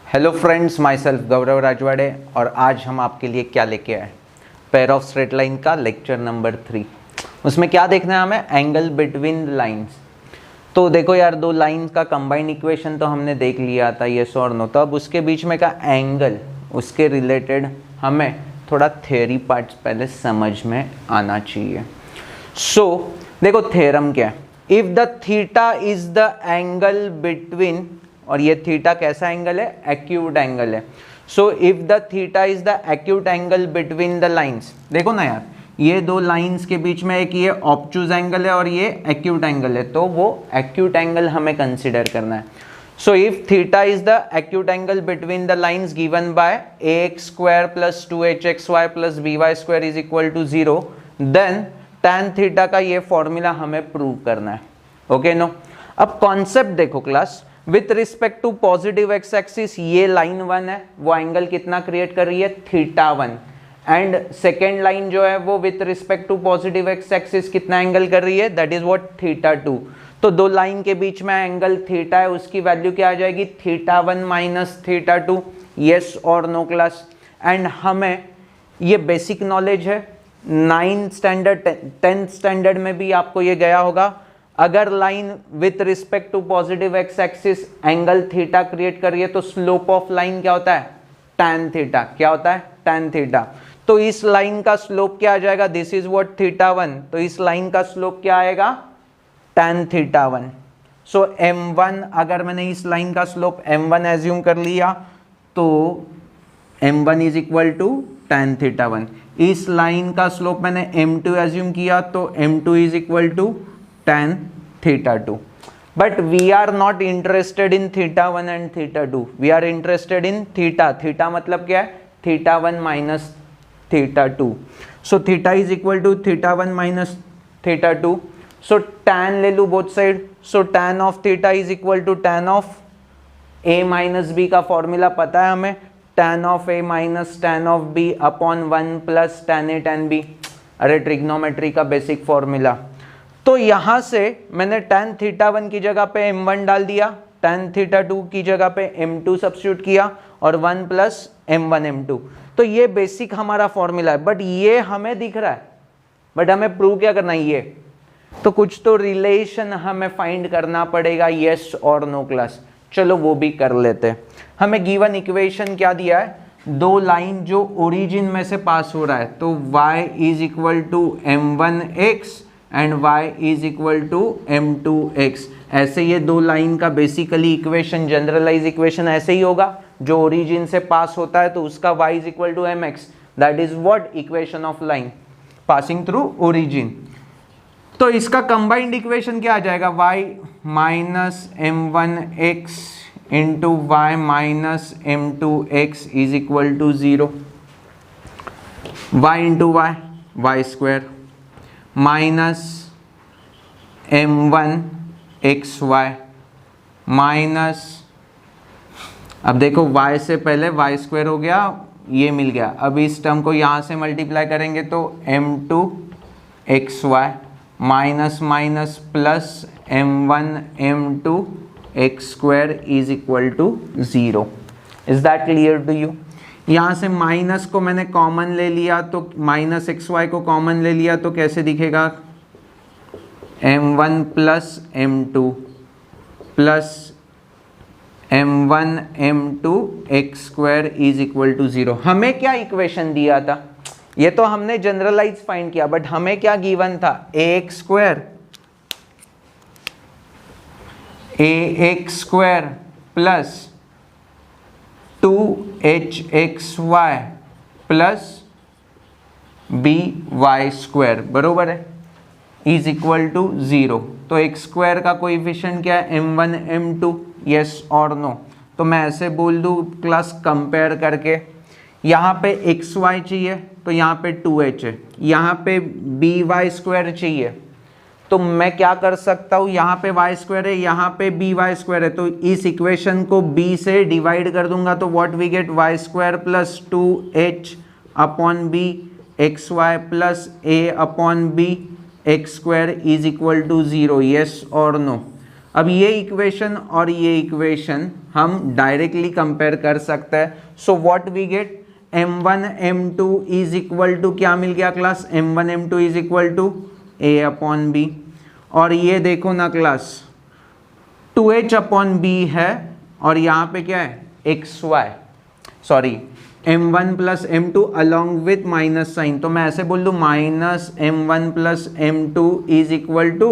Hello friends, my self गौरव राजवाड़े और आज हम आपके लिए क्या लेके आए, पेयर ऑफ स्ट्रेट लाइन का लेक्चर नंबर 3। उसमें क्या देखना है हमें, एंगल बिटवीन लाइंस। तो देखो यार, दो लाइंस का कंबाइंड इक्वेशन तो हमने देख लिया था, यस और नो। तो अब उसके बीच में का एंगल, उसके रिलेटेड हमें थोड़ा थ्योरी पार्ट्स पहले समझ में आना चाहिए। सो देखो थ्योरम क्या है, if the theta is the angle between, और ये थीटा कैसा एंगल है, एक्यूट एंगल है। So if the theta is the acute angle between the lines, देखो ना यार, ये दो लाइंस के बीच में एक ये ऑब्टूज एंगल है और ये एक्यूट एंगल है, तो वो एक्यूट एंगल हमें कंसिडर करना है। So if theta is the acute angle between the lines given by ax square plus 2hxy plus by square is equal to 0, then tan theta का ये फॉर्मूला हमें prove करना है। Okay no. अब concept देखो class, with respect to positive x axis ये line 1 है, वो एंगल कितना क्रिएट कर रही है, थीटा 1। एंड सेकेंड लाइन जो है वो with respect to positive x axis कितना एंगल कर रही है, दैट इज व्हाट, थीटा 2। तो दो लाइन के बीच में एंगल थीटा है, उसकी वैल्यू क्या आ जाएगी, थीटा 1 माइनस थीटा 2। यस और नो क्लास। एंड हमें ये बेसिक नॉलेज है, 9th स्टैंडर्ड 10th स्टैंडर्ड में भी आपको ये गया होगा। अगर line with respect to positive x axis angle theta create कर रही है तो स्लोप ऑफ लाइन क्या होता है, tan थीटा। क्या होता है, tan थीटा। तो इस लाइन का स्लोप क्या आ जाएगा, दिस इज व्हाट थीटा 1, तो इस लाइन का स्लोप क्या आएगा, tan थीटा 1। सो m1, अगर मैंने इस लाइन का स्लोप m1 एज्यूम कर लिया तो m1 is equal to tan theta 1। इस लाइन का स्लोप मैंने m2 एज्यूम किया तो m2 is equal to tan theta 2. But we are not interested in theta 1 and theta 2. We are interested in theta. Theta मतलब क्या है, theta 1 minus theta 2. So theta is equal to theta 1 minus theta 2. So tan ले लूँ both side. So tan of theta is equal to tan of a minus b का formula पता है हमें, tan of a minus tan of b upon 1 plus tan a tan b। अरे trigonometry का basic formula. तो यहां से मैंने tan थीटा 1 की जगह पे m1 डाल दिया, tan थीटा 2 की जगह पे m2 सब्स्टिट्यूट किया और 1 प्लस m1 m2। तो ये बेसिक हमारा फॉर्मूला है, बट ये हमें दिख रहा है, बट हमें प्रूव क्या करना है, ये तो कुछ तो रिलेशन हमें फाइंड करना पड़ेगा, यस और नो क्लास। चलो वो भी कर लेते हैं। हमें गिवन इक्वेशन क्या दिया है, दो लाइन जो ओरिजिन में से पास हो रहा है, तो y is equal to m1x and y is equal to m2x। ऐसे ये दो लाइन का बेसिकली इक्वेशन, जनरलाइज इक्वेशन ऐसे ही होगा, जो ओरिजिन से पास होता है तो उसका y is equal to mx, that is what, equation of line passing through origin. तो इसका कंबाइंड इक्वेशन क्या आ जाएगा, y minus m1x into y minus m2x is equal to 0। y into y, y square minus m1 xy minus, अब देखो y से पहले y square हो गया, ये मिल गया। अब इस टर्म को यहाँ से मल्टीप्लाई करेंगे तो m2 xy minus minus plus m1 m2 x square is equal to 0। Is that clear to you? यहाँ से माइनस को मैंने कॉमन ले लिया, तो माइनस xy को कॉमन ले लिया तो कैसे दिखेगा, m1 plus m2 plus m1 m2 x square is equal to 0। हमें क्या इक्वेशन दिया था, ये तो हमने जनरलाइज फाइंड किया, बट हमें क्या गिवन था, ax square plus 2hxy plus by square बरोबर है, इज इक्वल टू 0। तो एक्स स्क्वायर का कोएफिशिएंट क्या है, m1 m2, यस और नो। तो मैं ऐसे बोल दूँ क्लास, कंपेयर करके यहाँ पे xy चाहिए तो यहाँ पे 2h है, यहाँ पे by स्क्वायर चाहिए तो मैं क्या कर सकता हूँ, यहाँ पे y स्क्वायर है, यहाँ पे by स्क्वायर है, तो इस इक्वेशन को b से डिवाइड कर दूंगा तो what we get, y square plus 2h upon b xy plus a upon b x square is equal to 0, yes और नो। अब ये इक्वेशन और ये इक्वेशन हम डायरेक्टली कंपेयर कर सकते हैं। So what we get, m1 m2 is equal to क्या मिल गया class, m1 m2 is equal to a upon b। और ये देखो ना क्लास 2h अपॉन b है और यहाँ पे क्या है xy, sorry m1 plus m2 along with minus sign, तो मैं ऐसे बोल दूँ minus m1 plus m2 is equal to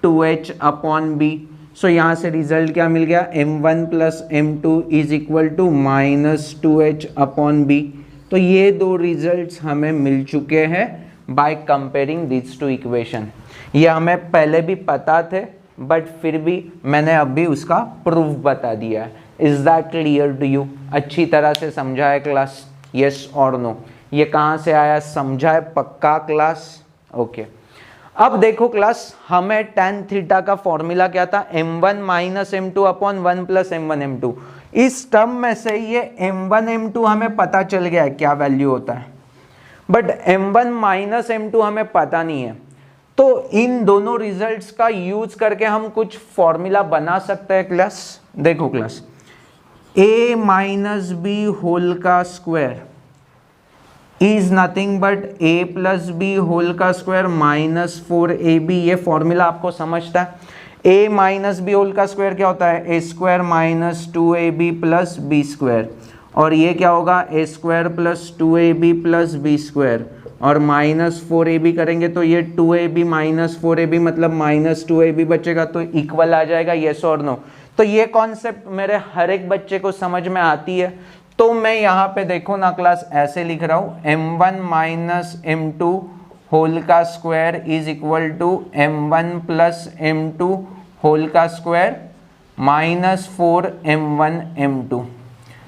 2h upon b। So यहाँ से रिजल्ट क्या मिल गया, m1 plus m2 is equal to minus 2h upon b। तो ये दो रिजल्ट्स हमें मिल चुके हैं by comparing this two equation. ये हमें पहले भी पता थे बट फिर भी मैंने अभी उसका प्रूफ बता दिया है। Is that clear to you? अच्छी तरह से समझा है क्लास, यस और नो? ये कहाँ से आया, समझा है पक्का क्लास? ओके अब देखो क्लास, हमें tan थीटा का फॉर्मूला क्या था, m1 minus m2 upon 1 plus m1 m2। इस टर्म में से ये m1 m2 हमें पता चल गया है क्या वैल्यू होता है, बट m1 माइनस m2 हमें पता नहीं है। तो इन दोनों रिजल्ट्स का यूज करके हम कुछ फॉर्मूला बना सकते हैं क्लास। देखो class, a minus b whole का square is nothing but a plus b whole का स्क्वायर माइनस 4ab। ये फॉर्मूला आपको समझता है। a माइनस बी होल का स्क्वायर क्या होता है, a square minus 2ab plus b square, और ये क्या होगा a square plus 2ab plus b square, और माइनस 4ab करेंगे तो ये 2ab माइनस 4ab मतलब माइनस 2ab बचेगा, तो इक्वल आ जाएगा, यस और नो? तो ये कॉन्सेप्ट मेरे हर एक बच्चे को समझ में आती है। तो मैं यहाँ पे देखो ना क्लास ऐसे लिख रहा हूँ, m1 माइनस m2 होल का square is equal to m1 plus m2 whole का स्क्वायर माइनस 4m1 m2।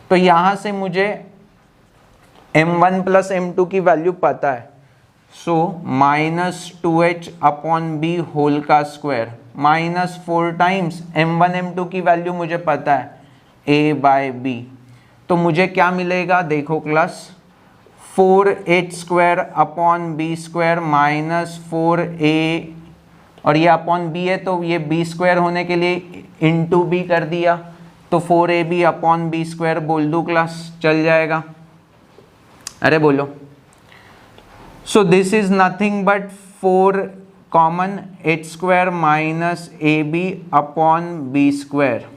तो यहाँ से मुझे m1 प्लस m2 की वैल्यू पता है, so minus 2h upon b whole का square minus 4 times m1 m2 की वैल्यू मुझे पता है a बाय b। तो मुझे क्या मिलेगा, देखो class 4h square upon b square minus 4a, और ये अपॉन b है तो ये b स्क्वायर होने के लिए इंटू b कर दिया, तो 4ab अपॉन b स्क्वायर बोल दूँ क्लास, चल जाएगा? अरे बोलो। So this is nothing but 4 common h square minus ab upon b square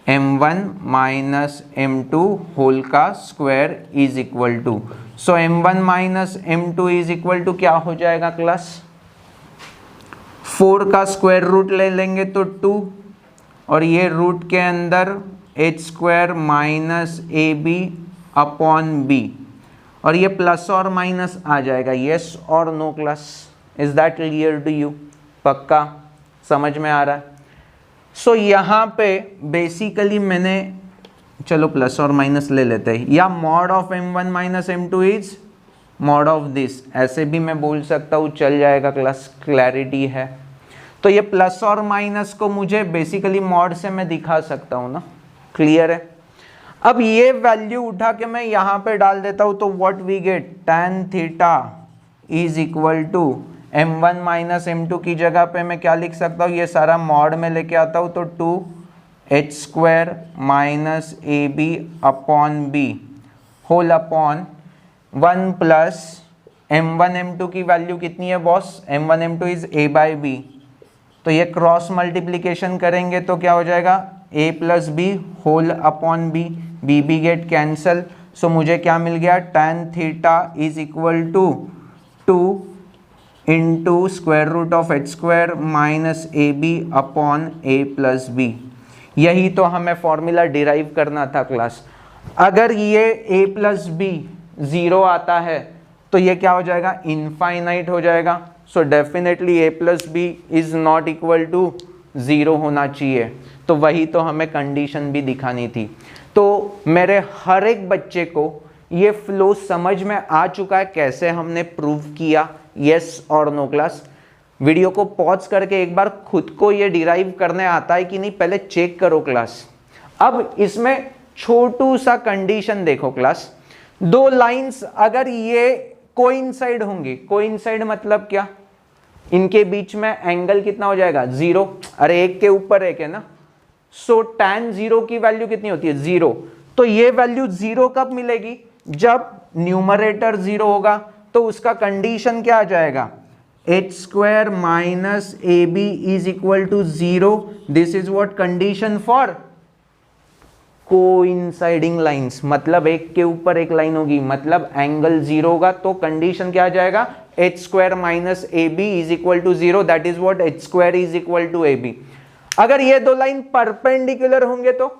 m1 minus m2 whole का square is equal to, so m1 minus m2 is equal to क्या हो जाएगा क्लास, 4 का स्क्वायर रूट ले लेंगे तो 2, और ये रूट के अंदर h square minus ab upon b, और ये प्लस और माइनस आ जाएगा, यस और no class? Is that clear to you? पक्का समझ में आ रहा है? सो यहाँ पे बेसिकली मैंने, चलो प्लस और माइनस ले लेते हैं, या mod of m1 minus m2 is mod of this, ऐसे भी मैं बोल सकता हूँ, चल जाएगा क्लास, क्लैरिटी है? तो ये प्लस और माइनस को मुझे बेसिकली मॉड से मैं दिखा सकता हूँ ना, क्लियर है? अब ये वैल्यू उठा के मैं यहाँ पे डाल देता हूँ, तो what we get, tan theta is equal to m1 minus m2 की जगह पे मैं क्या लिख सकता हूँ, ये सारा मॉड में लेके आता हूँ, तो 2h square minus ab upon b whole upon 1 plus m1 m2 की वैल्यू कितनी है boss, m1 m2 is a by b, तो ये क्रॉस मल्टीप्लीकेशन करेंगे तो क्या हो जाएगा, a plus b whole upon b, b get cancel, so मुझे क्या मिल गया, tan theta is equal to 2 into square root of h square minus ab upon a plus b। यही तो हमें फॉर्मूला डिराइव करना था क्लास। अगर ये a प्लस b 0 आता है तो ये क्या हो जाएगा, इनफाइनाइट हो जाएगा। So definitely a plus B is not equal to 0 होना चाहिए। तो वही तो हमें कंडीशन भी दिखानी थी। तो मेरे हर एक बच्चे को ये फ्लो समझ में आ चुका है, कैसे हमने प्रूव किया, यस और नो क्लास? वीडियो को पॉज करके एक बार खुद को ये डिराइव करने आता है कि नहीं, पहले चेक करो क्लास। अब इसमें छोटू सा कंडीशन देखो क्लास, दो लाइंस अगर ये कोइंसाइड होंगी, कोइंसाइड मतलब क्या, इनके बीच में एंगल कितना हो जाएगा 0, अरे एक के ऊपर एक है ना, सो tan 0 की वैल्यू कितनी होती है 0। तो ये वैल्यू 0 कब मिलेगी, जब न्यूमरेटर 0 होगा। तो उसका कंडीशन क्या आ जाएगा, h square minus A B is equal to 0। This is what condition for coinciding lines, मतलब एक के ऊपर एक लाइन होगी, मतलब एंगल 0 होगा। तो कंडीशन क्या आ जाएगा, h square minus A B is equal to 0, that is what h square is equal to A B. अगर ये दो लाइन परपेंडिकुलर होंगे तो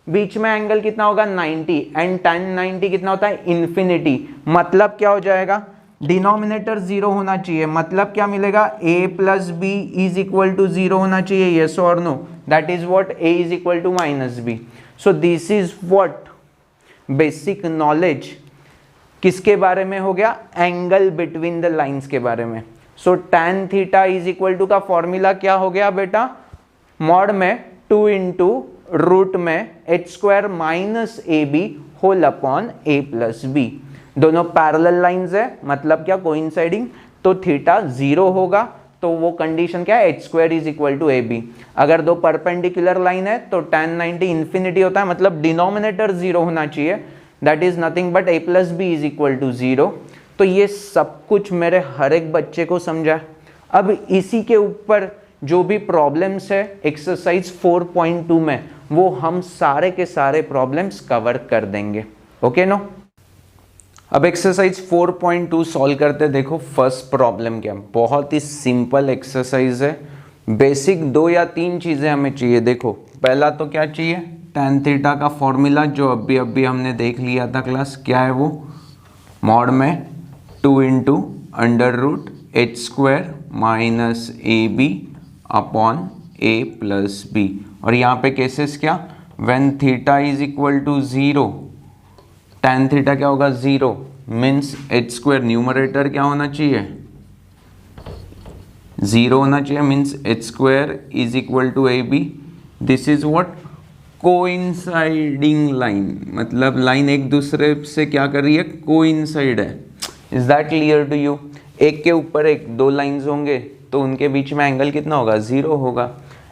बीच में एंगल कितना होगा 90, एंड tan 90 कितना होता है इन्फिनिटी। मतलब क्या हो जाएगा, डिनोमिनेटर 0 होना चाहिए, मतलब क्या मिलेगा a plus B is equal to 0 होना चाहिए, यस और no, that is what a is equal to minus B. So this is what basic knowledge किसके बारे में हो गया, एंगल बिटवीन द लाइंस के बारे में। So tan theta is equal to का फॉर्मूला क्या हो गया बेटा, मॉड में 2 इंटू रूट में h square minus A B whole upon a plus B. दोनों पैरेलल लाइंस है, मतलब क्या कोइंसाइडिंग, तो थीटा 0 होगा। तो वो कंडीशन क्या है, h square is equal to A B. अगर दो परपेंडिकुलर लाइन है तो tan 90 इन्फिनिटी होता है, मतलब डिनोमिनेटर 0 होना चाहिए, that is nothing but a plus B is equal to 0। तो ये सब कुछ मेरे हर एक बच्चे को समझा। अब इसी के ऊपर जो भी प्रॉब्लम्स है एक्सरसाइज 4.2 में, वो हम सारे के सारे प्रॉब्लम्स कवर कर देंगे, ओके नो। अब एक्सरसाइज 4.2 सॉल्व करते। देखो फर्स्ट प्रॉब्लम क्या, बहुत ही सिंपल एक्सरसाइज है, बेसिक 2 या 3 चीज़ें हमें चाहिए। देखो पहला तो क्या चाहिए, tan थीटा का फॉर्मूला जो अभी हमने देख लिया था क्लास, क्या है वो, मॉड में 2 into under root h square minus A B upon a plus B. और यहाँ पे केसेस क्या, when theta is equal to 0, tan theta क्या होगा 0, मीन्स h स्क्वायर न्यूमरेटर क्या होना चाहिए 0 होना चाहिए, means h square is equal to A B. This is what coinciding line, मतलब लाइन एक दूसरे से क्या कर रही है, कोइंसाइड है। Is that clear to you. एक के ऊपर एक दो लाइंस होंगे तो उनके बीच में एंगल कितना होगा 0 होगा।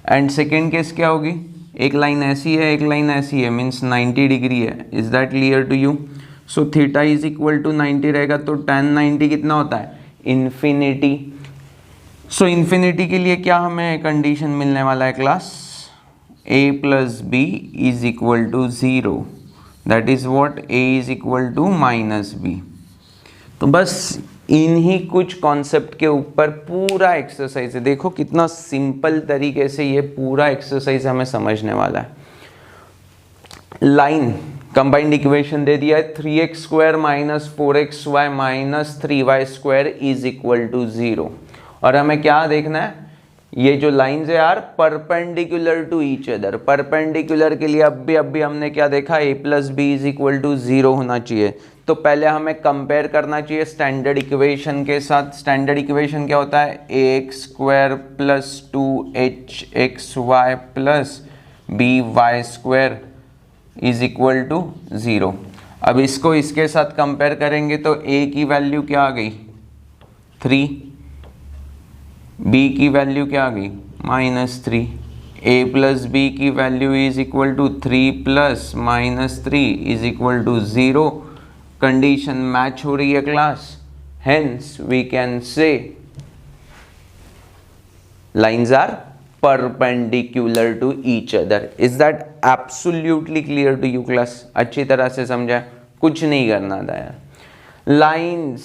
एंड सेकेंड केस क्या होगी, एक लाइन ऐसी है एक लाइन ऐसी है, मीन्स 90 डिग्री है। Is that clear to you. So theta is equal to 90 रहेगा, तो tan 90 कितना होता है इन्फिनिटी। सो इन्फिनिटी के लिए क्या हमें कंडीशन मिलने वाला है class, a plus B is equal to 0, that is what a is equal to minus B. तो बस इन्हीं कुछ कॉन्सेप्ट के ऊपर पूरा एक्सरसाइज है। देखो कितना सिंपल तरीके से ये पूरा एक्सरसाइज हमें समझने वाला है। लाइन कंबाइंड इक्वेशन दे दिया है 3x square minus 4xy minus 3y square is equal to 0। और हमें क्या देखना है, ये जो लाइंस है यार perpendicular to each other. Perpendicular के लिए अभी हमने क्या देखा, a plus B is equal to 0 होना चाहिए। तो पहले हमें कंपेयर करना चाहिए स्टैंडर्ड इक्वेशन के साथ। स्टैंडर्ड इक्वेशन क्या होता है, ax square plus 2hxy plus by square is equal to 0। अब इसको इसके साथ कंपेयर करेंगे तो a की वैल्यू क्या आ गई 3, b की वैल्यू क्या आ गई -3, a प्लस बी की value is equal to 3 plus -3 is equal to 0। Condition match हो रही है class, hence we can say lines are perpendicular to each other. Is that absolutely clear to you class. अच्छी तरह से समझा, कुछ नहीं करना था यार। Lines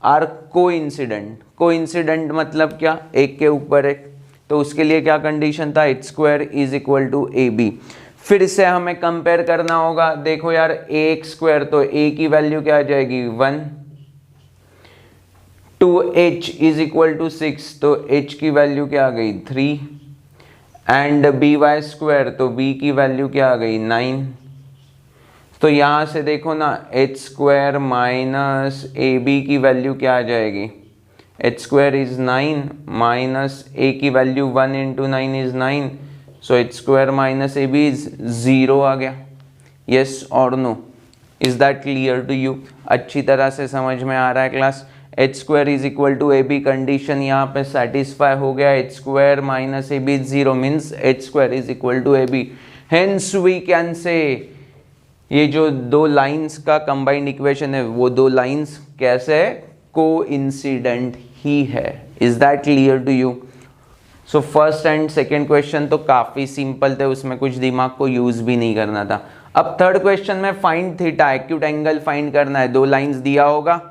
are coincident. कोइंसिडेंट मतलब क्या, एक के ऊपर एक, तो उसके लिए क्या कंडीशन था, h square is equal to A B. फिर से हमें कंपेयर करना होगा। देखो यार ax स्क्वायर, तो a की वैल्यू क्या आ जाएगी 1, 2h इज इक्वल टू 6, तो h की वैल्यू क्या आ गई 3, एंड by स्क्वायर, तो b की वैल्यू क्या आ गई 9। तो यहाँ से देखो ना h स्क्वायर माइनस ए बी की वैल्यू क्या आ जाएगी, h square is 9 minus a की value 1 into 9 is 9, so h square minus A B is 0 आ गया। यस और no, is that clear to you. अच्छी तरह से समझ में आ रहा है class. H square is equal to A B, condition यहाँ पे सेटिस्फाई हो गया, H square minus A B 0 means H square is equal to A B. Hence we can say ये जो दो लाइंस का कंबाइंड इक्वेशन है वो दो लाइंस कैसे है, कोइंसिडेंट ही है। Is that clear to you? So first and second question तो काफी सिंपल थे, उसमें कुछ दिमाग को यूज भी नहीं करना था। अब थर्ड क्वेश्चन में find theta, acute angle find करना है। दो लाइंस दिया होगा,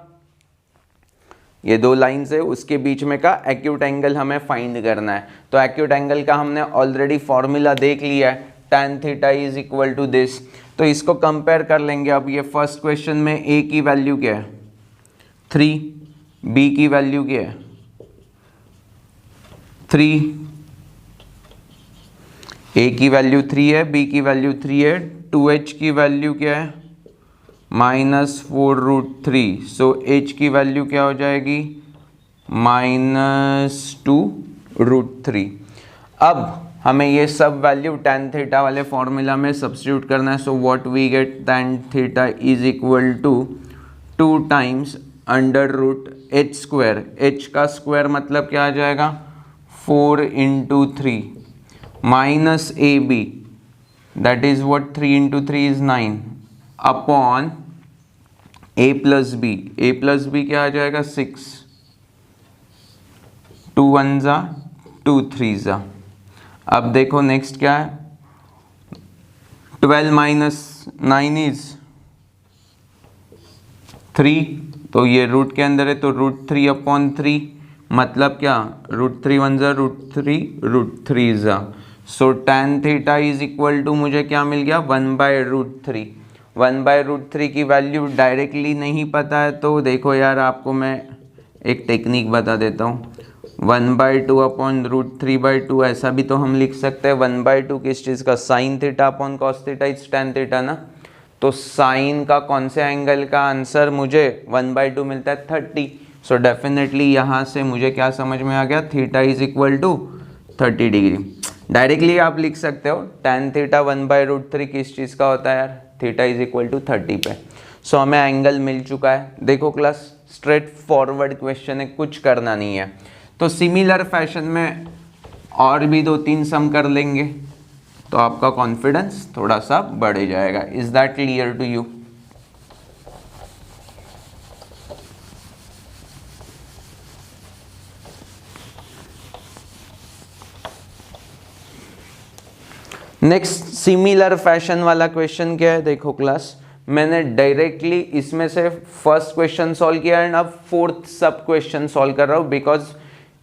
ये दो लाइंस है, उसके बीच में का एक्यूट एंगल हमें फाइंड करना है। तो एक्यूट एंगल का हमने ऑलरेडी फॉर्मूला देख लिया है, tan theta is equal to this. तो इसको कंपेयर कर लेंगे। अब ये फर्स्ट क्वेश्चन में a की वैल्यू क्या है 3, b की वैल्यू क्या है 3, a की वैल्यू 3 है, b की वैल्यू 3 है, 2h की वैल्यू क्या है -4√3। सो h की वैल्यू क्या हो जाएगी -2√3। अब हमें ये सब वैल्यू tan थीटा वाले फॉर्मूला में सब्स्टिट्यूट करना है। So what we get, tan theta is equal to 2 times √h square. h का स्क्वायर मतलब क्या आ जाएगा 4 × 3 minus A B, that is what 3 × 3 is 9 upon a plus B क्या आ जाएगा 6, 2 1 जा 2 3 जा। अब देखो नेक्स्ट क्या है 12 माइनस 9 इज 3, तो ये रूट के अंदर है तो √3/3 मतलब क्या √3 1 जा √3 जा। So tan theta is equal to मुझे क्या मिल गया 1/√3। 1/√3 की वैल्यू डायरेक्टली नहीं पता है तो देखो यार आपको मैं एक टेक्निक बता देता हूँ। 1/2/√3/2 ऐसा भी तो हम लिख सकते हैं। 1/2 किस चीज़ का, sine theta upon cos theta is tan theta ना। तो साइन का कौन से एंगल का आंसर मुझे 1/2 मिलता है 30। सो डेफिनेटली यहाँ से मुझे क्या समझ में आ गया, theta is equal to 30 degree. Directly आप लिख सकते हो tan थीटा 1/√3 किस चीज़ का होता है यार, थीटा इज इक्वल टू 30 पे। सो हमें एंगल मिल चुका है। देखो क्लास स्ट्रेट फॉरवर्ड क्वेश्चन है, कुछ करना नहीं है। तो सिमिलर फैशन में और भी 2-3 सम कर लेंगे तो आपका कॉन्फिडेंस थोड़ा सा बढ़ जाएगा। Is that clear to you? Next similar fashion वाला क्वेश्चन क्या है, देखो क्लास मैंने डायरेक्टली इसमें से फर्स्ट क्वेश्चन सॉल्व किया एंड अब फोर्थ सब क्वेश्चन सॉल्व कर रहा हूँ बिकॉज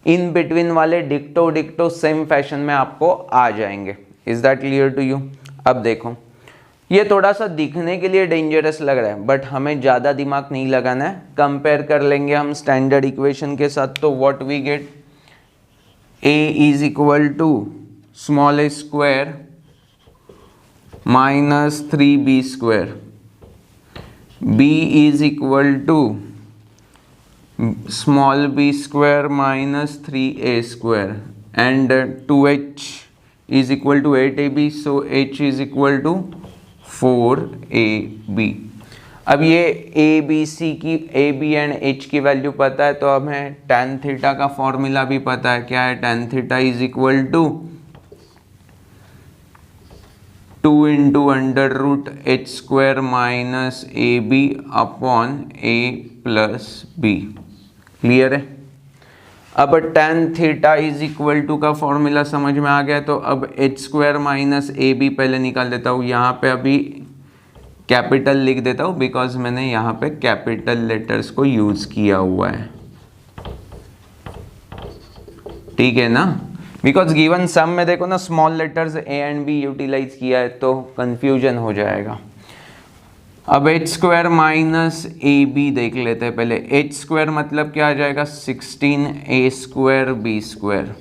इन बिटवीन वाले डिक्टो सेम फैशन में आपको आ जाएंगे। Is that clear to you? अब देखो ये थोड़ा सा दिखने के लिए डेंजरस लग रहा है बट हमें ज़्यादा दिमाग नहीं लगाना है। कंपेयर कर लेंगे हम स्टैंडर्ड इक्वेशन के साथ। तो what we get, a is equal to small a square minus 3b square, b is equal to small b square minus 3a square and 2h is equal to 8ab। So h is equal to 4ab। अब ये a b c की a b एंड h की value पता है तो हमें tan theta का फॉर्मूला भी पता है। क्या है, tan theta is equal to 2 × √h square minus ab upon a plus b। Clear है? अब tan theta is equal to का फॉर्मूला समझ में आ गया तो अब h स्क्वायर माइनस ab पहले निकाल देता हूँ। यहाँ पे अभी कैपिटल लिख देता हूँ बिकॉज मैंने यहाँ पे कैपिटल लेटर्स को यूज किया हुआ है। ठीक है ना, बिकॉज गिवन सम में देखो ना small letters a and b utilise किया है तो कंफ्यूजन हो जाएगा। अब h स्क्वायर माइनस ए बी देख लेते हैं पहले। h स्क्वायर मतलब क्या आ जाएगा 16a square b square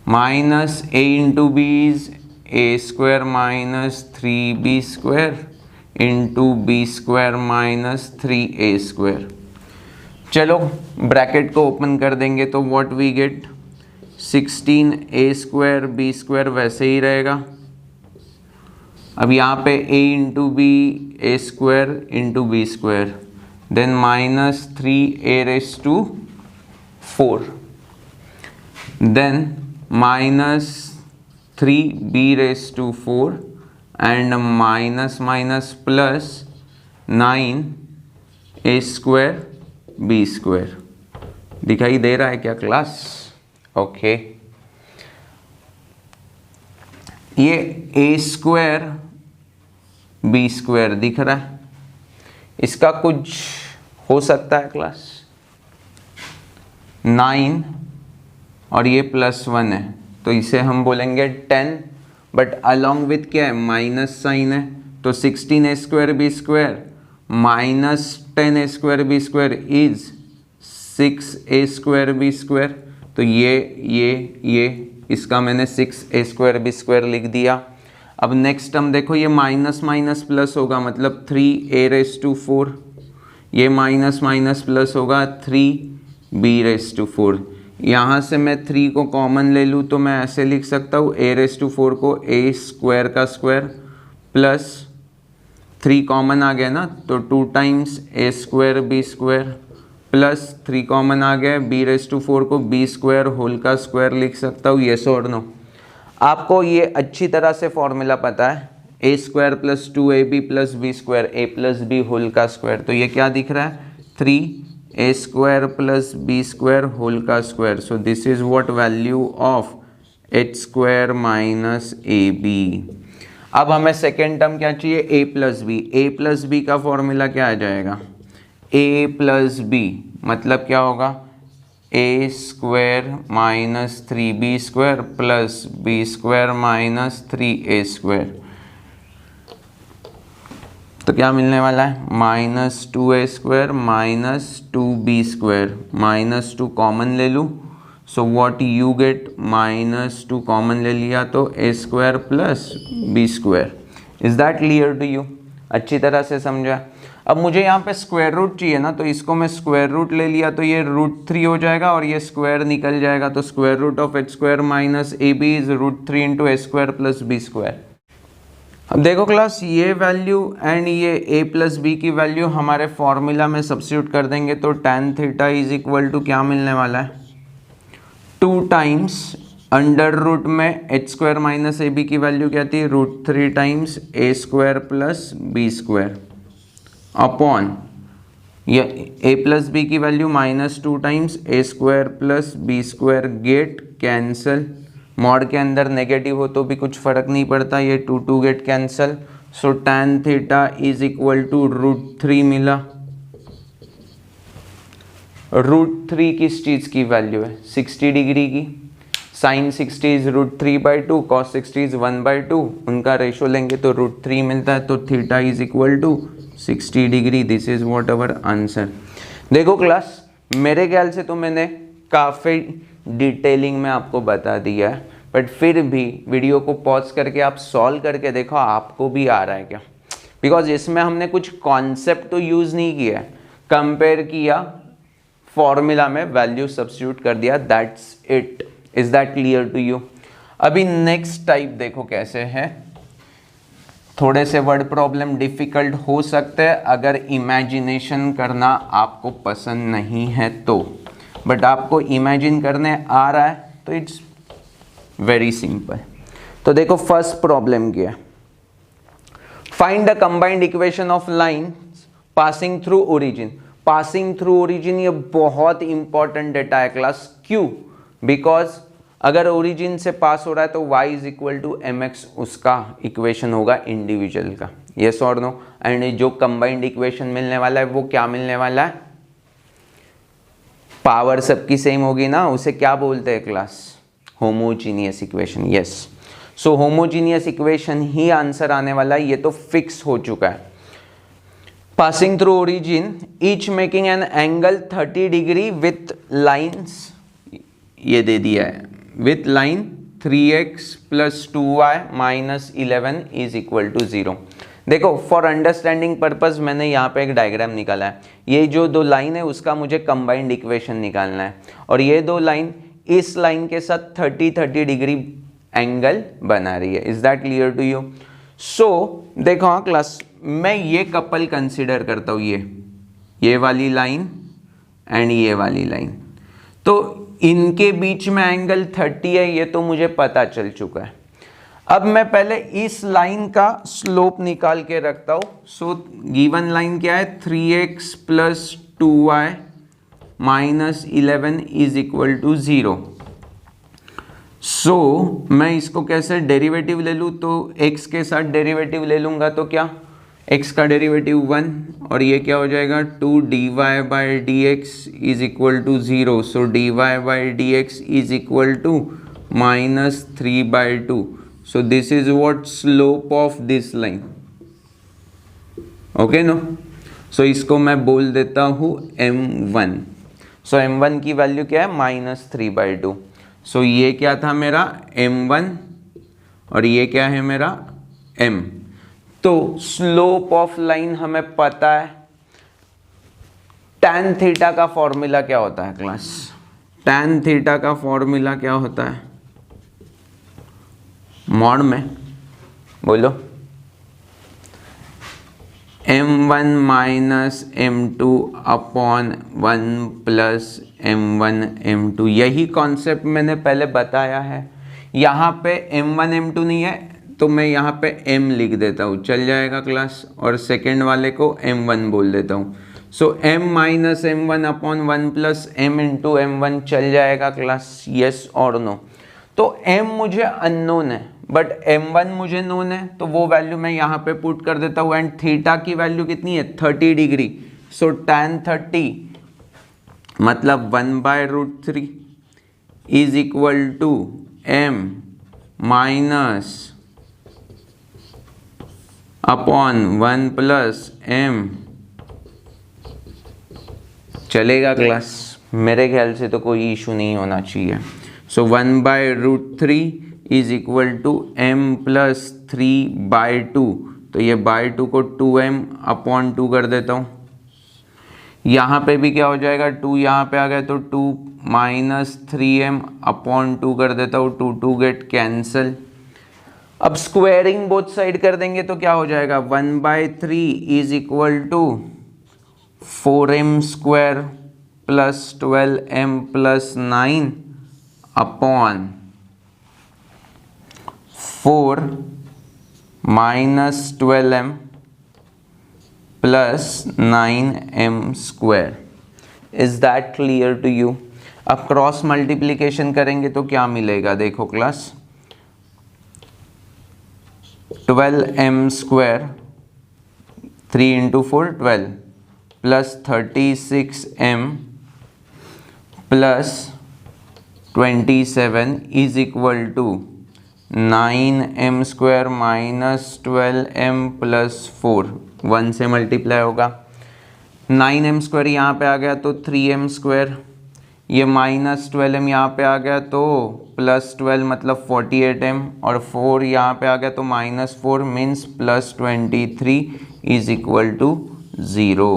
minus a into B is a square minus 3b square into b square minus 3a square. चलो ब्रैकेट को ओपन कर देंगे तो what we get 16a square b square वैसे ही रहेगा। अब यहाँ पे a into B A square into B square then minus 3a raised to 4, then minus 3b raised to 4 and minus minus plus 9a square b square। दिखाई दे रहा है क्या क्लास? ओके, ये a स्क्वायर b स्क्वायर दिख रहा है, इसका कुछ हो सकता है क्लास? 9 और ये +1 है तो इसे हम बोलेंगे 10, बट अलॉन्ग विथ क्या है? माइनस साइन है, तो 16a square B square minus 10a square B square is 6a square B square. तो ये इसका मैंने 6a स्क्वायर बी स्क्वायर लिख दिया। अब नेक्स्ट टर्म देखो, ये माइनस माइनस प्लस होगा मतलब 3a रेस टू 4, ये माइनस माइनस प्लस होगा 3b रेस टू 4। यहाँ से मैं 3 को कॉमन ले लूँ तो मैं ऐसे लिख सकता हूँ a रेस टू 4 को a स्क्वायर का स्क्वायर प्लस 3 कॉमन आ गया ना तो 2 times a square b square plus 3 common आ गया b रेस टू 4 को b स्क्वायर होल का स्क्वायर लिख सकता हूँ। येस और नो? आपको ये अच्छी तरह से फॉर्मूला पता है, a square plus 2ab plus b square a plus b whole का स्क्वायर। तो ये क्या दिख रहा है? 3a square plus b square whole का square. So this is what value of h square minus ab। अब हमें सेकेंड टर्म क्या चाहिए? a plus b. a plus b का फॉर्मूला क्या आ जाएगा? a प्लस बी मतलब क्या होगा? a square minus 3b square plus b square minus 3a square. तो क्या मिलने वाला है? Minus 2a square minus 2b square, minus 2 common ले लूँ so what you get? Minus 2 common ले लिया तो a square plus b square. Is that clear to you? अच्छी तरह से समझा? अब मुझे यहाँ पे स्क्वायर रूट चाहिए ना, तो इसको मैं स्क्वायर रूट ले लिया तो ये √3 हो जाएगा और ये स्क्वायर निकल जाएगा। तो square root of h square minus ab is √3 into a square plus b square. अब देखो क्लास, ये वैल्यू एंड ये a प्लस बी की वैल्यू हमारे फॉर्मूला में सब्स्टिट्यूट कर देंगे तो tan theta is equal to क्या मिलने वाला है? 2 टाइम्स अंडर रूट में h स्क्वायर माइनस ab की वैल्यू क्या थी? √3 times a square plus b square upon ये a प्लस बी की value -2 times a square plus b square. Get cancel, mod के अंदर नेगेटिव हो तो भी कुछ फर्क नहीं पड़ता, ये 2 get cancel. So tan theta is equal to √3 मिला। √3 किस चीज़ की वैल्यू है? 60 डिग्री की। साइन 60 इज √3/2, कॉस 60 इज 1/2, उनका रेशो लेंगे तो √3 मिलता है। तो theta is equal to 60 degree. This is what our answer. देखो क्लास, मेरे ख्याल से तो मैंने काफ़ी डिटेलिंग में आपको बता दिया है, बट फिर भी वीडियो को पॉज करके आप सॉल्व करके देखो आपको भी आ रहा है क्या, बिकॉज इसमें हमने कुछ कॉन्सेप्ट तो यूज़ नहीं किया है, कंपेयर किया, फॉर्मूला में वैल्यू सब्स्टिट्यूट कर दिया, that's it. Is that clear to you? अभी नेक्स्ट टाइप देखो कैसे है। थोड़े से वर्ड प्रॉब्लम डिफिकल्ट हो सकते हैं अगर इमेजिनेशन करना आपको पसंद नहीं है तो, बट आपको इमेजिन करने आ रहा है तो इट्स वेरी सिंपल। तो देखो फर्स्ट प्रॉब्लम क्या है? Find the combined equation of lines passing through origin. Passing through origin ये बहुत इंपॉर्टेंट डेटा है क्लास। क्यों? बिकॉज अगर ओरिजिन से पास हो रहा है तो y is equal to mx उसका इक्वेशन होगा इंडिविजुअल का। यस और नो? एंड जो कंबाइंड इक्वेशन मिलने वाला है वो क्या मिलने वाला है? पावर सबकी सेम होगी ना, उसे क्या बोलते हैं class? Homogeneous equation. Yes, so homogeneous equation ही आंसर आने वाला है, ये तो फिक्स हो चुका है। Passing through origin each making an angle 30 degree with lines, ये दे दिया है, with line 3x plus 2y minus 11 is equal to 0। देखो फॉर अंडरस्टैंडिंग पर्पस मैंने यहाँ पे एक डायग्राम निकाला है। ये जो 2 लाइन है उसका मुझे कंबाइंड इक्वेशन निकालना है, और ये 2 लाइन इस लाइन के साथ 30 डिग्री एंगल बना रही है। Is that clear to you? So देखो हाँ क्लास, मैं ये कपल कंसिडर करता हूँ, ये वाली लाइन एंड ये वाली लाइन, तो इनके बीच में एंगल 30 है, ये तो मुझे पता चल चुका है। अब मैं पहले इस लाइन का स्लोप निकाल के रखता हूं। सो गिवन लाइन क्या है, 3x plus 2y minus 11 is equal to 0। So मैं इसको कैसे डेरिवेटिव ले लूँ, तो x के साथ डेरिवेटिव ले लूँगा तो क्या, x का डेरिवेटिव 1 और ये क्या हो जाएगा 2 dy by D X is equal to 0। So dy by D X is equal to minus 3/2। So this is what slope of this line, okay no? So इसको मैं बोल देता हूँ m1। So m1 की वैल्यू क्या है, -3/2। So ये क्या था मेरा m1 और ये क्या है मेरा m। तो स्लोप ऑफ लाइन हमें पता है। tan थीटा का फॉर्मूला क्या होता है क्लास, tan थीटा का फॉर्मूला क्या होता है मॉड में, बोलो। m1 minus m2 upon 1 plus m1 m2, यही कॉन्सेप्ट मैंने पहले बताया है। यहाँ पे m1 m2 नहीं है तो मैं यहाँ पे m लिख देता हूँ, चल जाएगा क्लास, और सेकेंड वाले को m1 बोल देता हूँ। सो m minus m1 upon 1 plus m into m1 चल जाएगा क्लास, यस और नो। तो m मुझे अननोन है बट m1 मुझे नोन है, तो वो वैल्यू मैं यहाँ पे पुट कर देता हूँ। एंड थीटा की वैल्यू कितनी है 30 डिग्री। सो tan 30 मतलब 1/√3 is equal to m minus upon 1 plus m। चलेगा क्लास, मेरे ख्याल से तो कोई इशू नहीं होना चाहिए। So 1/√3 is equal to m plus 3/2, तो ये बाई 2 को 2m अपॉन 2 कर देता हूँ। यहाँ पे भी क्या हो जाएगा, 2 यहाँ पे आ गया तो 2 माइनस 3m अपॉन 2 कर देता हूँ, 2 गेट कैंसल। अब स्क्वायरिंग बोथ साइड कर देंगे तो क्या हो जाएगा, 1/3 is equal to 4m square plus 12m plus 9 upon 4 minus 12m plus 9m square. Is that clear to you? अब क्रॉस मल्टीप्लीकेशन करेंगे तो क्या मिलेगा, देखो class, 12m square 3 into 4 12 plus 36m plus 27 is equal to 9m square minus 12m plus 4, 1 से multiply होगा। 9m square यहाँ पे आ गया तो 3m स्क्वायर, ये माइनस 12m यहाँ पे आ गया तो प्लस 12 मतलब 48m, और 4 यहाँ पे आ गया तो -4 means plus 23 is equal to 0।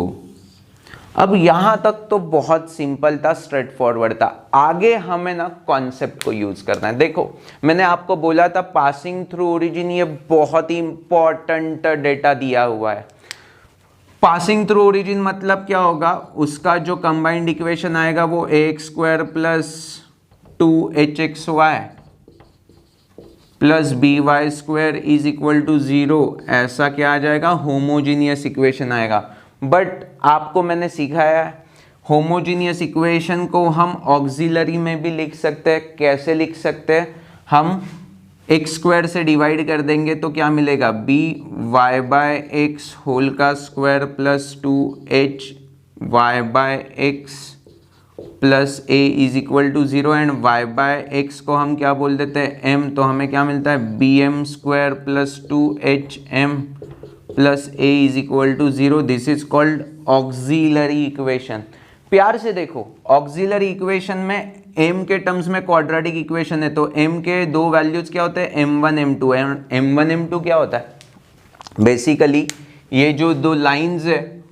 अब यहाँ तक तो बहुत सिंपल था, स्ट्रेट फॉरवर्ड था। आगे हमें ना कॉन्सेप्ट को यूज करना है। देखो मैंने आपको बोला था पासिंग थ्रू ओरिजिन, ये बहुत ही इंपॉर्टेंट डेटा दिया हुआ है। पासिंग थ्रू ओरिजिन मतलब क्या होगा, उसका जो कंबाइंड इक्वेशन आएगा वो ax² plus 2hxy plus by² is equal to 0, ऐसा क्या आ जाएगा, होमोजीनियस इक्वेशन आएगा। बट आपको मैंने सिखाया है होमोजीनियस इक्वेशन को हम ऑक्सिलरी में भी लिख सकते हैं। कैसे लिख सकते हैं, हम x² से डिवाइड कर देंगे तो क्या मिलेगा, by/x होल का square plus 2hy/x plus a is equal to 0, and y/x को हम क्या बोल देते हैं m, तो हमें क्या मिलता है bm² plus 2hm plus a is equal to 0। This is called auxiliary equation. प्यार से देखो, ऑक्सिलरी इक्वेशन में m के टर्म्स में क्वाड्रेटिक इक्वेशन है, तो m के दो वैल्यूज क्या होते हैं, m1 m2। m1 m2 क्या होता है, बेसिकली ये जो दो लाइंस है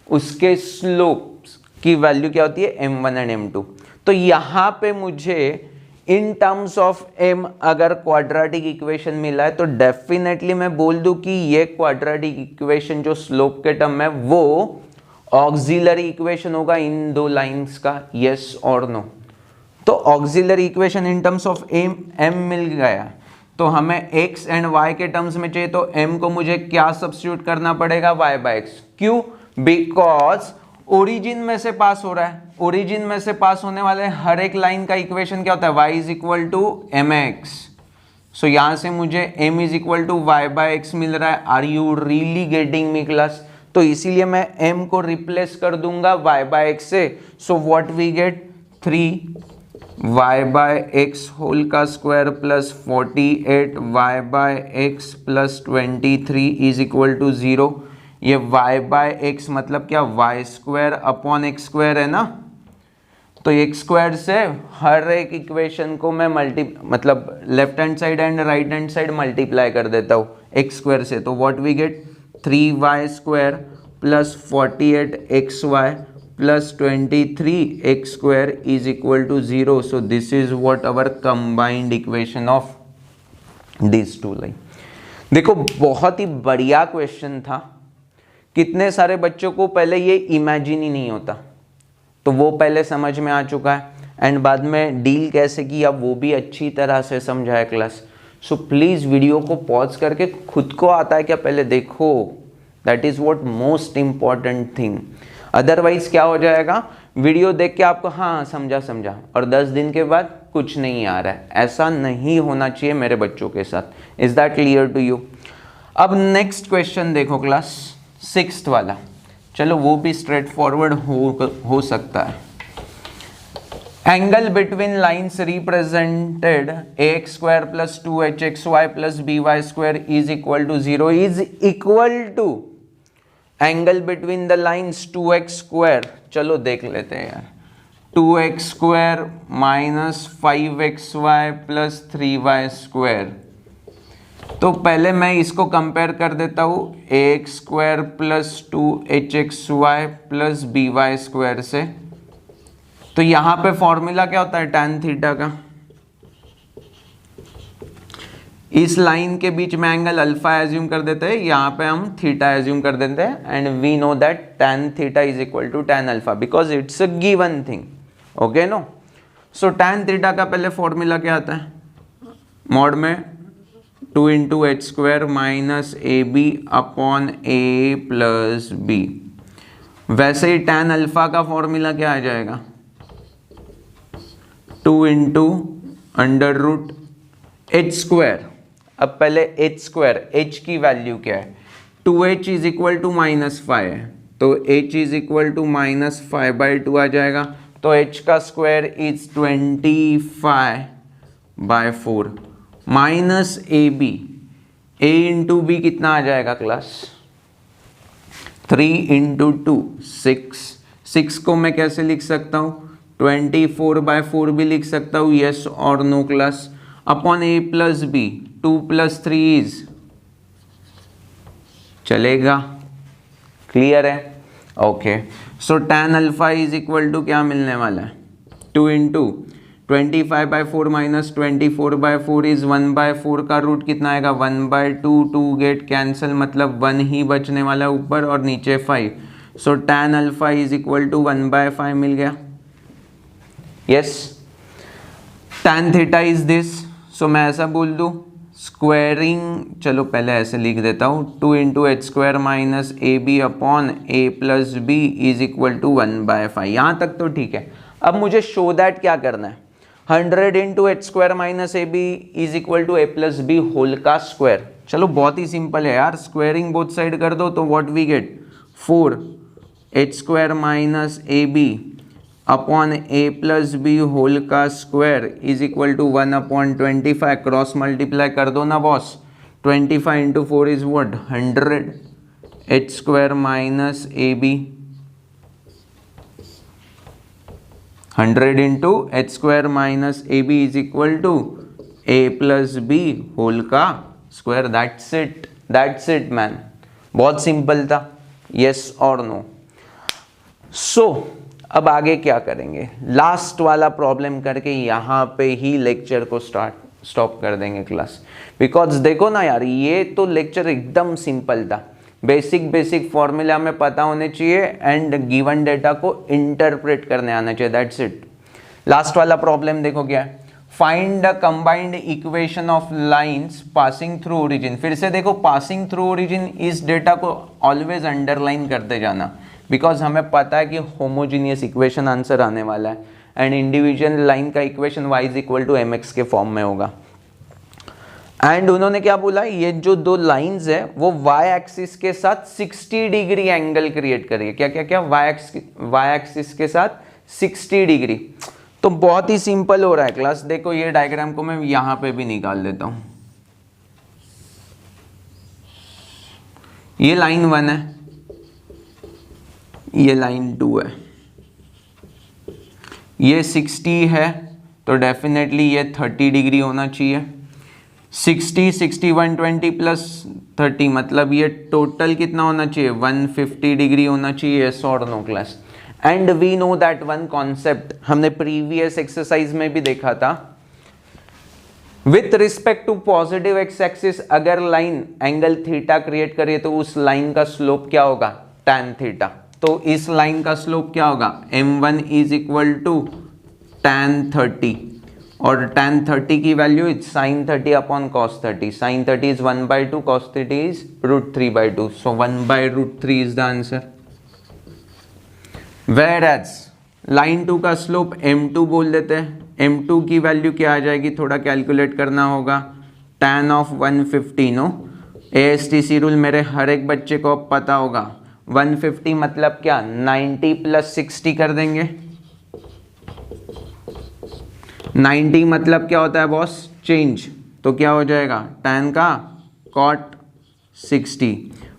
उसके स्लोप्स की वैल्यू क्या होती है, m1 एंड m2। तो यहाँ पे मुझे इन टर्म्स ऑफ m अगर क्वाड्रेटिक इक्वेशन मिला है तो डेफिनेटली मैं बोल दूं कि ये क्वाड्रेटिक इक्वेशन जो स्लोप के टर्म है वो ऑक्सिलरी इक्वेशन होगा इन दो लाइंस का, यस और नो। तो auxiliary equation in terms of m मिल गया, तो हमें x एंड y के टर्म्स में चाहिए, तो m को मुझे क्या सब्स्टिट्यूट करना पड़ेगा, y/x। क्यों? बिकॉज ओरिजिन में से पास हो रहा है, ओरिजिन में से पास होने वाले हर एक लाइन का इक्वेशन क्या होता है, y is equal to mx। So यहां से मुझे m is equal to y/x मिल रहा है। Are you really getting me class? तो इसीलिए मैं m को रिप्लेस कर दूंगा y/x से। So what we get 3y/x whole का square plus 48y/x plus 23 is equal to 0। ये y/x मतलब क्या, y square upon x square है ना। तो x स्क्वायर से हर एक इक्वेशन को मैं मतलब left hand side and right hand side multiply कर देता हूँ x स्क्वायर से। तो what we get 3y square plus 48xy plus 23x square is equal to 0। So this is what our combined equation of this two line. देखो बहुत ही बढ़िया question था। कितने सारे बच्चों को पहले ये इमेजिन ही नहीं होता, तो वो पहले समझ में आ चुका है, एंड बाद में डील कैसे किया वो भी अच्छी तरह से समझाया क्लास। सो प्लीज़ वीडियो को पॉज करके खुद को आता है क्या पहले देखो, that is what most important thing. Otherwise क्या हो जाएगा, वीडियो देख के आपको हाँ समझा और 10 दिन के बाद कुछ नहीं आ रहा है। ऐसा नहीं होना चाहिए मेरे बच्चों के साथ। Is that clear to you? अब नेक्स्ट क्वेश्चन देखो क्लास, 6th वाला। चलो वो भी स्ट्रेट फॉरवर्ड हो सकता है। Angle between lines represented ax square plus 2hxy plus by square is equal to 0 is equal to angle between the lines 2x square. चलो देख लेते हैं यार, 2x square minus 5xy plus 3y square. तो पहले मैं इसको कंपेयर कर देता हूँ ax square plus 2hxy plus by square से। तो यहाँ पे फॉर्मूला क्या होता है tan थीटा का। इस लाइन के बीच में एंगल अल्फा एज्यूम कर देते हैं, यहाँ पे हम थीटा एज्यूम कर देते हैं, and we know that tan theta is equal to tan alpha because it's a given thing. Okay no? So tan theta का पहले फॉर्मूला क्या आता है, मॉड में 2 into H square minus A B upon A plus B. वैसे ही tan alpha का formula क्या आ जाएगा, 2 into under root H square. अब पहले एच स्क्वायर, एच की वैल्यू क्या है, 2h is equal to minus 5 है, तो h is equal to minus 5/2 आ जाएगा। तो h का square is 25/4 minus A B. a into B कितना आ जाएगा क्लास, 3 इंटू 2 6 को मैं कैसे लिख सकता हूँ, 24/4 भी लिख सकता हूँ, यस और no class. Upon a plus B, 2 प्लस 3 इज, चलेगा, क्लियर है? Okay, so tan alpha is equal to क्या मिलने वाला है, 2 इंटू 25/4 माइनस 24/4 इज 1/4 का रूट कितना आएगा, 1/2, 2 गेट कैंसिल मतलब 1 ही बचने वाला ऊपर और नीचे 5। So tan alpha is equal to 1/5 मिल गया। Yes, tan theta is this. So मैं ऐसा बोल दूँ स्क्वायरिंग, चलो पहले ऐसे लिख देता हूँ, 2 into H square minus A B upon A plus B is equal to 1/5। यहाँ तक तो ठीक है। अब मुझे शो दैट क्या करना है, 100 into H square minus A B is equal to a plus b whole का स्क्वायर। चलो बहुत ही सिंपल है यार, स्क्वायरिंग बोथ साइड कर दो तो what we get, 4 h square minus A B upon A plus b whole का square is equal to 1/25। Cross multiply कर दो ना boss, 25 into 4 is what, 100 h square minus A b, 100 into H square minus A B is equal to a plus b whole का square. That's it man, बहुत simple था, yes और no. So अब आगे क्या करेंगे, लास्ट वाला problem करके यहाँ पे ही लेक्चर को स्टॉप कर देंगे क्लास। बिकॉज देखो ना यार, ये तो लेक्चर एकदम सिंपल था, बेसिक फॉर्मूला हमें पता होने चाहिए एंड गिवन डेटा को इंटरप्रेट करने आना चाहिए, दैट्स इट। लास्ट वाला प्रॉब्लम देखो क्या है, find the combined equation of lines passing through origin. फिर से देखो पासिंग थ्रू ओरिजिन, इस डेटा को ऑलवेज अंडरलाइन करते जाना बिकॉज हमें पता है कि होमोजीनियस इक्वेशन आंसर आने वाला है एंड इंडिविजुअल लाइन का equation y is equal to mx के फॉर्म में होगा। एंड उन्होंने क्या बोला, ये जो दो लाइंस है वो y एक्सिस के साथ 60 डिग्री एंगल क्रिएट करिए। क्या क्या क्या, y एक्सिस के साथ 60 डिग्री। तो बहुत ही सिंपल हो रहा है क्लास। देखो ये डायग्राम को मैं यहां पे भी निकाल देता हूं। ये लाइन 1 है, ये लाइन 2 है, ये 60 है तो डेफिनेटली ये 30 डिग्री होना चाहिए। 60 60 120 प्लस 30 मतलब ये टोटल कितना होना चाहिए, 150 डिग्री होना चाहिए। यस और no class. And we know that one concept हमने प्रीवियस एक्सरसाइज में भी देखा था, with respect to positive x axis अगर लाइन एंगल थीटा क्रिएट करिए तो उस लाइन का स्लोप क्या होगा, tan थीटा। तो इस लाइन का स्लोप क्या होगा, m1 is equal to tan 30 और tan 30 की value is sin 30 upon cos 30। sin 30 is 1/2, cos 30 is √3/2, so 1/√3 is the answer. Whereas line 2 का स्लोप m2 बोल देते हैं, m2 की वैल्यू क्या आ जाएगी, थोड़ा कैलकुलेट करना होगा, tan of 150। No ASTC rule मेरे हर एक बच्चे को अब पता होगा। 150 मतलब क्या, 90 प्लस 60 कर देंगे। 90 मतलब क्या होता है बॉस, चेंज, तो क्या हो जाएगा tan का cot 60,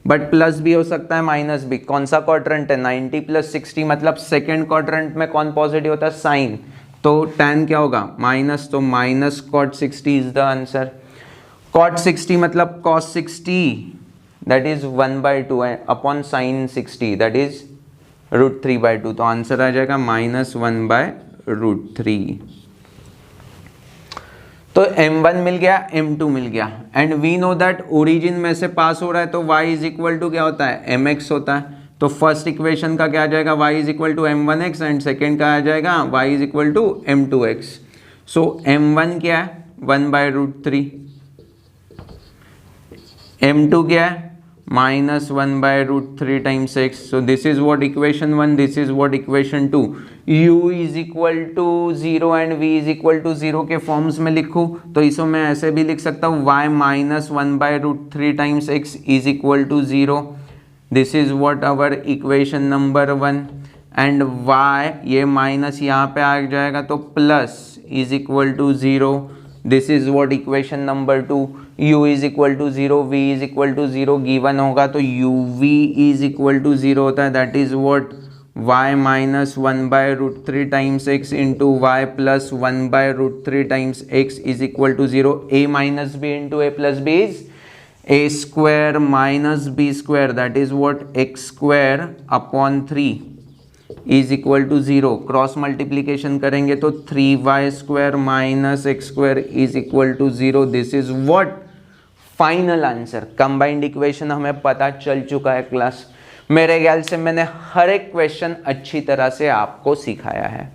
बट प्लस भी हो सकता है माइनस भी। कौन सा क्वाड्रेंट है, 90 प्लस 60 मतलब सेकेंड क्वाड्रेंट में कौन पॉजिटिव होता है, साइन, तो tan क्या होगा माइनस, तो minus cot 60 is the answer. cot 60 मतलब cos 60 that is 1/2 upon sin 60 that is √3/2, तो आंसर आ जाएगा -1/√3। तो m1 मिल गया, m2 मिल गया and we know that origin में से पास हो रहा है तो y इज इक्वल टू क्या होता है, mx होता है। तो फर्स्ट इक्वेशन का क्या आ जाएगा, y is equal to m1x and second का आ जाएगा y is equal to m2x। So m1 क्या है, 1/√3, m2 क्या है, -1/√3 times x। So this is what equation 1, this is what equation 2। u is equal to 0 and v is equal to 0 के forms में लिखूं तो इसको मैं ऐसे भी लिख सकता हूँ, y -1/√3 times x is equal to 0। This is what our equation number 1 and y ये माइनस यहाँ पे आ जाएगा तो plus is equal to 0। This is what equation number 2। u is equal to 0, v is equal to 0 given होगा तो uv is equal to 0 होता है, that is what y -1/√3 times x into y plus 1/√3 times x is equal to 0। a minus b into a plus b is a square minus b square that is what x square upon 3 is equal to 0। Cross multiplication करेंगे तो 3y square minus x square is equal to 0। This is what final answer. Combined equation हमें पता चल चुका है class. मेरे ख्याल से मैंने हर एक क्वेश्चन अच्छी तरह से आपको सिखाया है।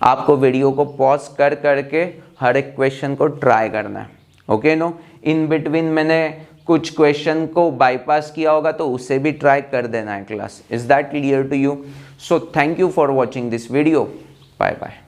आपको वीडियो को पॉज कर करके हर एक क्वेश्चन को ट्राई करना है, ओके नो। इन बिटवीन मैंने कुछ क्वेश्चन को बाईपास किया होगा तो उसे भी ट्राई कर देना है class. Is that clear to you? So thank you for watching this video. Bye bye.